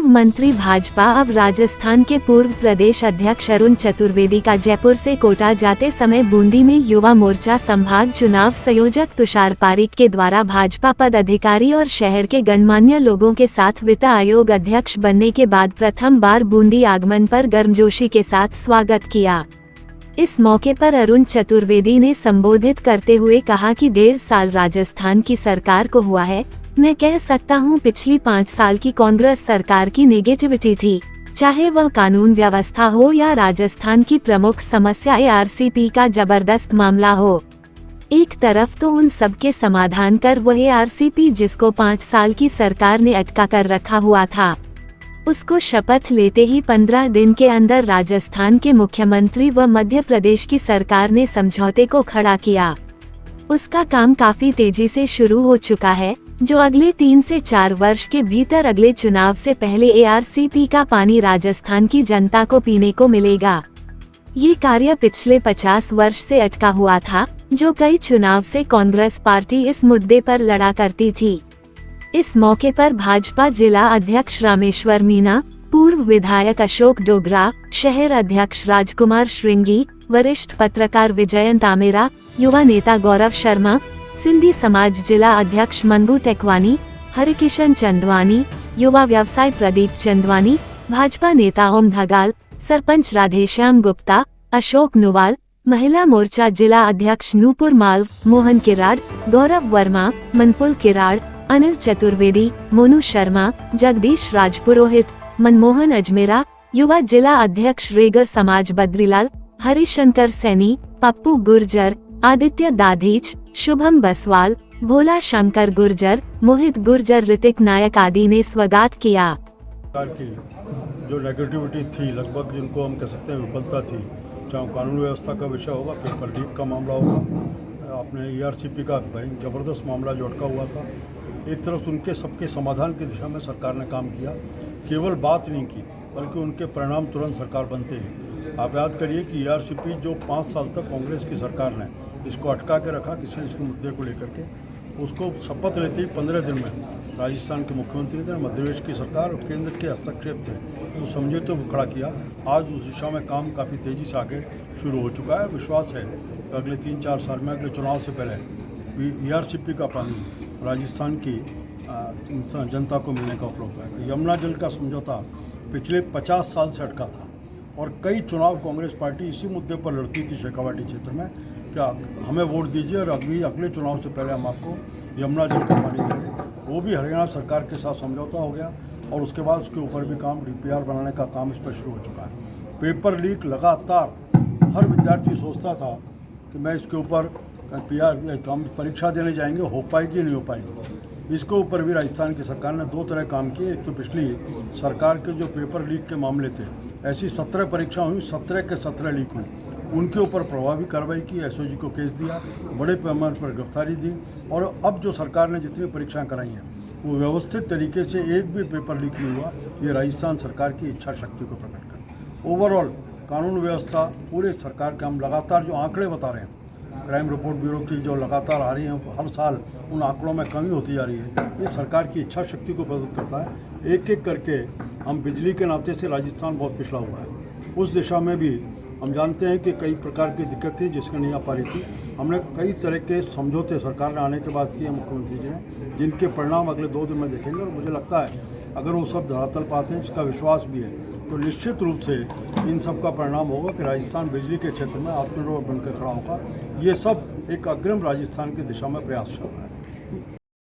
मंत्री भाजपा अब राजस्थान के पूर्व प्रदेश अध्यक्ष अरुण चतुर्वेदी का जयपुर से कोटा जाते समय बूंदी में युवा मोर्चा संभाग चुनाव संयोजक तुषार पारीक के द्वारा भाजपा पदाधिकारी और शहर के गणमान्य लोगों के साथ वित्त आयोग अध्यक्ष बनने के बाद प्रथम बार बूंदी आगमन पर गर्मजोशी के साथ स्वागत किया। इस मौके पर अरुण चतुर्वेदी ने संबोधित करते हुए कहा कि 1.5 साल राजस्थान की सरकार को हुआ है। मैं कह सकता हूं पिछली 5 साल की कांग्रेस सरकार की नेगेटिविटी थी, चाहे वह कानून व्यवस्था हो या राजस्थान की प्रमुख समस्या एआरसीपी का जबरदस्त मामला हो। एक तरफ तो उन सब के समाधान कर वह एआरसीपी जिसको 5 साल की सरकार ने अटका कर रखा हुआ था, उसको शपथ लेते ही 15 दिन के अंदर राजस्थान के मुख्यमंत्री व मध्य प्रदेश की सरकार ने समझौते को खड़ा किया। उसका काम काफी तेजी से शुरू हो चुका है, जो अगले 3 से 4 वर्ष के भीतर अगले चुनाव से पहले एआरसीपी का पानी राजस्थान की जनता को पीने को मिलेगा। ये कार्य पिछले 50 वर्ष से अटका हुआ था, जो कई चुनाव से कांग्रेस पार्टी इस मुद्दे पर लड़ा करती थी। इस मौके पर भाजपा जिला अध्यक्ष रामेश्वर मीणा, पूर्व विधायक अशोक डोगरा, शहर अध्यक्ष राजकुमार श्रृंगी, वरिष्ठ पत्रकार विजयंत आमेरा, युवा नेता गौरव शर्मा, सिंधी समाज जिला अध्यक्ष मंगू टेकवानी, हरिकिशन चंदवानी, युवा व्यवसाय प्रदीप चंदवानी, भाजपा नेता ओम धगाल, सरपंच राधेश्याम गुप्ता, अशोक नुवाल, महिला मोर्चा जिला अध्यक्ष नूपुर माल, मोहन किराड़, गौरव वर्मा, मनफुल किराड़, अनिल चतुर्वेदी, मोनू शर्मा, जगदीश राजपुरोहित, मनमोहन अजमेरा, युवा जिला अध्यक्ष रेगर समाज बद्रीलाल, हरिशंकर सैनी, पप्पू गुर्जर, आदित्य दाधीच, शुभम बसवाल, भोला शंकर गुर्जर, मोहित गुर्जर, ऋतिक नायक आदि ने स्वागत किया। की जो नेगेटिविटी थी, लगभग जिनको हम कह सकते हैं विफलता थी, चाहे कानून व्यवस्था का विषय होगा, पेपर लीक का मामला होगा, अपने एआरसीपी का जबरदस्त मामला जो अटका हुआ था, एक तरफ उनके सबके समाधान की दिशा में सरकार ने काम किया। केवल बात नहीं की बल्कि उनके परिणाम तुरंत सरकार बनते हैं। आप याद करिए कि एआरसीपी जो 5 साल तक कांग्रेस की सरकार ने इसको अटका के रखा किसी इसके मुद्दे को लेकर के, उसको शपथ लेते ही 15 दिन में राजस्थान के मुख्यमंत्री थे, मध्य प्रदेश की सरकार और केंद्र के हस्तक्षेप थे, वो समझौते को खड़ा किया। आज उस दिशा में काम काफ़ी तेज़ी से आगे शुरू हो चुका है। विश्वास है कि अगले 3-4 साल में, अगले चुनाव से पहले एआरसीपी का पानी राजस्थान की जनता को मिलने का उपलब्ध है। यमुना जल का समझौता पिछले 50 साल से अटका था और कई चुनाव कांग्रेस पार्टी इसी मुद्दे पर लड़ती थी शेखावाटी क्षेत्र में, क्या हमें वोट दीजिए और अगले चुनाव से पहले हम आपको यमुना जल का पानी देंगे। वो भी हरियाणा सरकार के साथ समझौता हो गया और उसके बाद उसके ऊपर भी काम डीपीआर बनाने का काम इस पर शुरू हो चुका है। पेपर लीक लगातार हर विद्यार्थी सोचता था कि मैं इसके ऊपर परीक्षा देने जाएंगे, हो पाएगी नहीं हो पाएगी। इसके ऊपर भी राजस्थान की सरकार ने 2 तरह काम किए। एक तो पिछली सरकार के जो पेपर लीक के मामले थे, ऐसी 17 परीक्षा हुई, 17 के 17 लीक हुई, उनके ऊपर प्रभावी कार्रवाई की, एसओजी को केस दिया, बड़े पैमाने पर गिरफ्तारी दी और अब जो सरकार ने जितनी परीक्षाएं कराई हैं वो व्यवस्थित तरीके से एक भी पेपर लीक नहीं हुआ। ये राजस्थान सरकार की इच्छा शक्ति को प्रकट कर ओवरऑल कानून व्यवस्था पूरे सरकार के, हम लगातार जो आंकड़े बता रहे हैं, क्राइम रिपोर्ट ब्यूरो की जो लगातार आ रही हैं, हर साल उन आंकड़ों में कमी होती जा रही है। ये सरकार की इच्छा शक्ति को प्रदर्शित करता है। एक एक करके हम बिजली के नाते से राजस्थान बहुत पिछड़ा हुआ है, उस दिशा में भी हम जानते हैं कि कई प्रकार की दिक्कत थी जिसकी नहीं आ पा रही थी। हमने कई तरह के समझौते सरकार ने आने के बाद किए मुख्यमंत्री जी ने, जिनके परिणाम अगले 2 दिन में देखेंगे और मुझे लगता है अगर वो सब धरातल पाते हैं, जिसका विश्वास भी है, तो निश्चित रूप से इन सब का परिणाम होगा कि राजस्थान बिजली के क्षेत्र में आत्मनिर्भर बनकर खड़ा होगा। ये सब एक अग्रिम राजस्थान की दिशा में प्रयास चल रहा है।